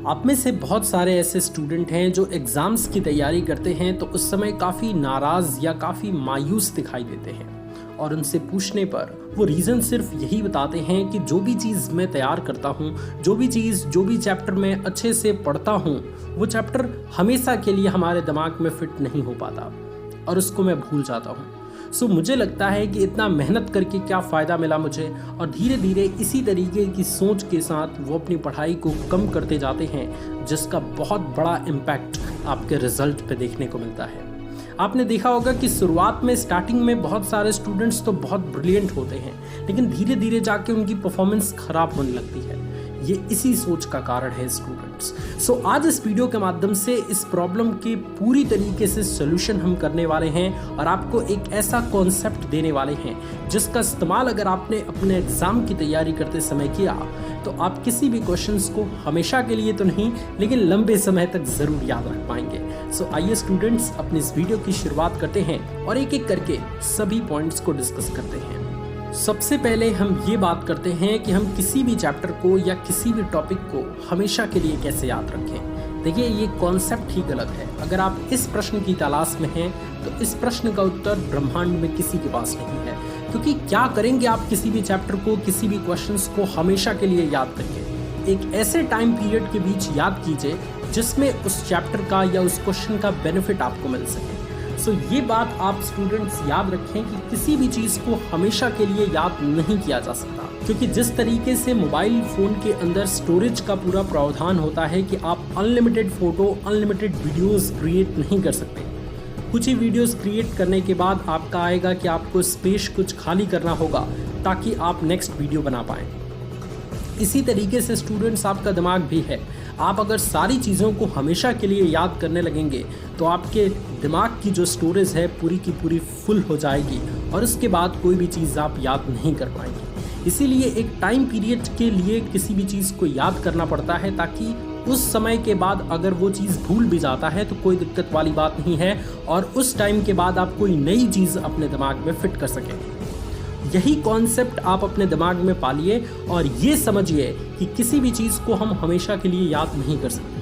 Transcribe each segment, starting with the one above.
आप में से बहुत सारे ऐसे स्टूडेंट हैं जो एग्ज़ाम्स की तैयारी करते हैं तो उस समय काफ़ी नाराज़ या काफ़ी मायूस दिखाई देते हैं और उनसे पूछने पर वो रीज़न सिर्फ यही बताते हैं कि जो भी चीज़ मैं तैयार करता हूँ, जो भी चैप्टर मैं अच्छे से पढ़ता हूँ, वो चैप्टर हमेशा के लिए हमारे दिमाग में फिट नहीं हो पाता और उसको मैं भूल जाता हूँ। सो मुझे लगता है कि इतना मेहनत करके क्या फ़ायदा मिला मुझे, और धीरे धीरे इसी तरीके की सोच के साथ वो अपनी पढ़ाई को कम करते जाते हैं, जिसका बहुत बड़ा इम्पैक्ट आपके रिजल्ट पे देखने को मिलता है। आपने देखा होगा कि शुरुआत में स्टार्टिंग में बहुत सारे स्टूडेंट्स तो बहुत ब्रिलियंट होते हैं, लेकिन धीरे धीरे जाके उनकी परफॉर्मेंस खराब होने लगती है। ये इसी सोच का कारण है स्टूडेंट्स। सो आज इस वीडियो के माध्यम से इस प्रॉब्लम के पूरी तरीके से सोल्यूशन हम करने वाले हैं और आपको एक ऐसा कॉन्सेप्ट देने वाले हैं जिसका इस्तेमाल अगर आपने अपने एग्जाम की तैयारी करते समय किया तो आप किसी भी क्वेश्चंस को हमेशा के लिए तो नहीं लेकिन लंबे समय तक जरूर याद रख पाएंगे। सो आइए स्टूडेंट्स, अपनी इस वीडियो की शुरुआत करते हैं और एक एक करके सभी पॉइंट्स को डिस्कस करते हैं। सबसे पहले हम ये बात करते हैं कि हम किसी भी चैप्टर को या किसी भी टॉपिक को हमेशा के लिए कैसे याद रखें। देखिए, ये कॉन्सेप्ट ही गलत है। अगर आप इस प्रश्न की तलाश में हैं तो इस प्रश्न का उत्तर ब्रह्मांड में किसी के पास नहीं है, क्योंकि क्या करेंगे आप किसी भी चैप्टर को, किसी भी क्वेश्चंस को हमेशा के लिए याद करके। एक ऐसे टाइम पीरियड के बीच याद कीजिए जिसमें उस चैप्टर का या उस क्वेश्चन का बेनिफिट आपको मिल सके। सो ये बात आप स्टूडेंट्स याद रखें कि किसी भी चीज़ को हमेशा के लिए याद नहीं किया जा सकता, क्योंकि जिस तरीके से मोबाइल फ़ोन के अंदर स्टोरेज का पूरा प्रावधान होता है कि आप unlimited photo, unlimited videos create नहीं कर सकते। कुछ ही वीडियोस क्रिएट करने के बाद आपका आएगा कि आपको स्पेस कुछ खाली करना होगा ताकि आप नेक्स्ट वीडियो बना पाएँ। इसी तरीके से स्टूडेंट्स आपका दिमाग भी है। आप अगर सारी चीज़ों को हमेशा के लिए याद करने लगेंगे तो आपके दिमाग की जो स्टोरेज है पूरी की पूरी फुल हो जाएगी और उसके बाद कोई भी चीज़ आप याद नहीं कर पाएंगे। इसीलिए एक टाइम पीरियड के लिए किसी भी चीज़ को याद करना पड़ता है, ताकि उस समय के बाद अगर वो चीज़ भूल भी जाता है तो कोई दिक्कत वाली बात नहीं है और उस टाइम के बाद आप कोई नई चीज़ अपने दिमाग में फिट कर सकें। यही कॉन्सेप्ट आप अपने दिमाग में पालिए और ये समझिए कि किसी भी चीज़ को हम हमेशा के लिए याद नहीं कर सकते।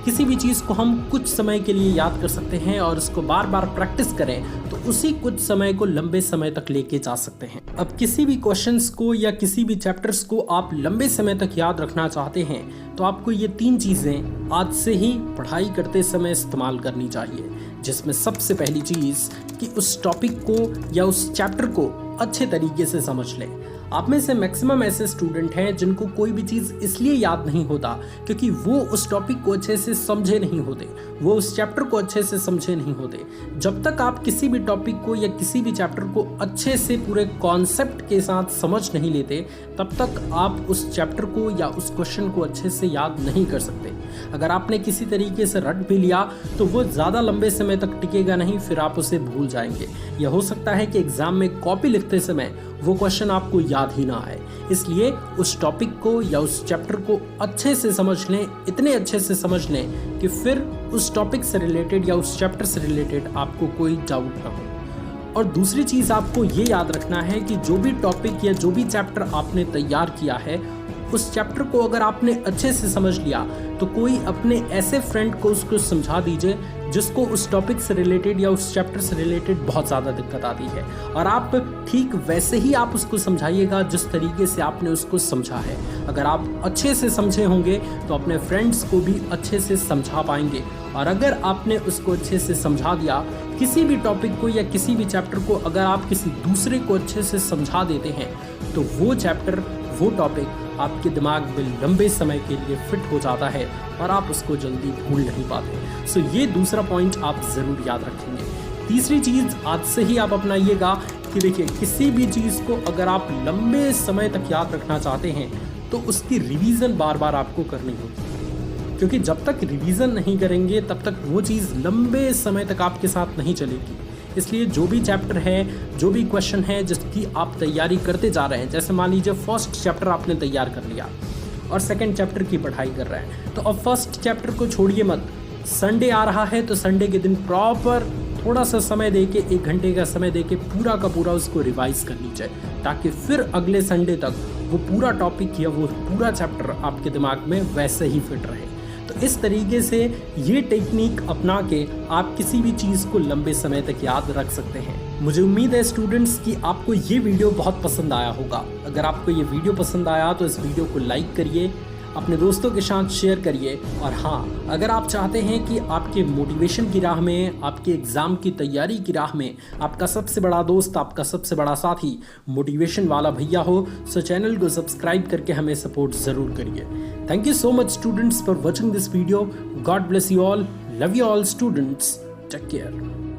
किसी भी चीज़ को हम कुछ समय के लिए याद कर सकते हैं और उसको बार बार प्रैक्टिस करें तो उसी कुछ समय को लंबे समय तक लेके जा सकते हैं। अब किसी भी क्वेश्चंस को या किसी भी चैप्टर्स को आप लंबे समय तक याद रखना चाहते हैं तो आपको ये 3 चीज़ें आज से ही पढ़ाई करते समय इस्तेमाल करनी चाहिए, जिसमें सबसे पहली चीज़ कि उस टॉपिक को या उस चैप्टर को अच्छे तरीके से समझ लें। आप में से मैक्सिमम ऐसे स्टूडेंट हैं जिनको कोई भी चीज़ इसलिए याद नहीं होता क्योंकि वो उस टॉपिक को अच्छे से समझे नहीं होते, वो उस चैप्टर को अच्छे से समझे नहीं होते। जब तक आप किसी भी टॉपिक को या किसी भी चैप्टर को अच्छे से पूरे कॉन्सेप्ट के साथ समझ नहीं लेते, तब तक आप उस चैप्टर को या उस क्वेश्चन को अच्छे से याद नहीं कर सकते। अगर आपने किसी तरीके से रट भी लिया तो वो ज़्यादा लंबे समय तक टिकेगा नहीं, फिर आप उसे भूल जाएंगे। यह हो सकता है कि एग्ज़ाम में कॉपी लिखते समय वो क्वेश्चन आपको याद ही ना आए। इसलिए उस टॉपिक को या उस चैप्टर को अच्छे से समझ लें, इतने अच्छे से समझ लें कि फिर उस टॉपिक से रिलेटेड या उस चैप्टर से रिलेटेड आपको कोई डाउट ना हो। और दूसरी चीज़ आपको ये याद रखना है कि जो भी टॉपिक या जो भी चैप्टर आपने तैयार किया है, उस चैप्टर को अगर आपने अच्छे से समझ लिया तो कोई अपने ऐसे फ्रेंड को उसको समझा दीजिए जिसको उस टॉपिक से रिलेटेड या उस चैप्टर से रिलेटेड बहुत ज़्यादा दिक्कत आती है, और आप ठीक वैसे ही आप उसको समझाइएगा जिस तरीके से आपने उसको समझा है। अगर आप अच्छे से समझे होंगे तो अपने फ्रेंड्स को भी अच्छे से समझा पाएंगे, और अगर आपने उसको अच्छे से समझा दिया, किसी भी टॉपिक को या किसी भी चैप्टर को अगर आप किसी दूसरे को अच्छे से समझा देते हैं तो वो चैप्टर, वो टॉपिक आपके दिमाग में लंबे समय के लिए फिट हो जाता है और आप उसको जल्दी भूल नहीं पाते। सो ये दूसरा पॉइंट आप ज़रूर याद रखेंगे। तीसरी चीज़ आज से ही आप अपनाइएगा कि देखिए, किसी भी चीज़ को अगर आप लंबे समय तक याद रखना चाहते हैं तो उसकी रिवीज़न बार बार आपको करनी होगी, क्योंकि जब तक रिवीज़न नहीं करेंगे तब तक वो चीज़ लंबे समय तक आपके साथ नहीं चलेगी। इसलिए जो भी चैप्टर है, जो भी क्वेश्चन है जिसकी आप तैयारी करते जा रहे हैं, जैसे मान लीजिए फर्स्ट चैप्टर आपने तैयार कर लिया और सेकंड चैप्टर की पढ़ाई कर रहे हैं, तो अब फर्स्ट चैप्टर को छोड़िए मत। संडे आ रहा है तो संडे के दिन प्रॉपर थोड़ा सा समय देके, 1 घंटे का समय देके पूरा का पूरा उसको रिवाइज कर लीजिए, ताकि फिर अगले संडे तक वो पूरा टॉपिक या वो पूरा चैप्टर आपके दिमाग में वैसे ही फिट रहे। इस तरीके से ये टेक्निक अपना के आप किसी भी चीज़ को लंबे समय तक याद रख सकते हैं। मुझे उम्मीद है स्टूडेंट्स कि आपको ये वीडियो बहुत पसंद आया होगा। अगर आपको ये वीडियो पसंद आया तो इस वीडियो को लाइक करिए, अपने दोस्तों के साथ शेयर करिए। और हाँ, अगर आप चाहते हैं कि आपके मोटिवेशन की राह में, आपके एग्ज़ाम की तैयारी की राह में आपका सबसे बड़ा दोस्त, आपका सबसे बड़ा साथी मोटिवेशन वाला भैया हो, तो चैनल को सब्सक्राइब करके हमें सपोर्ट ज़रूर करिए। Thank you so much students for watching this video. God bless you all, love you all students, take care.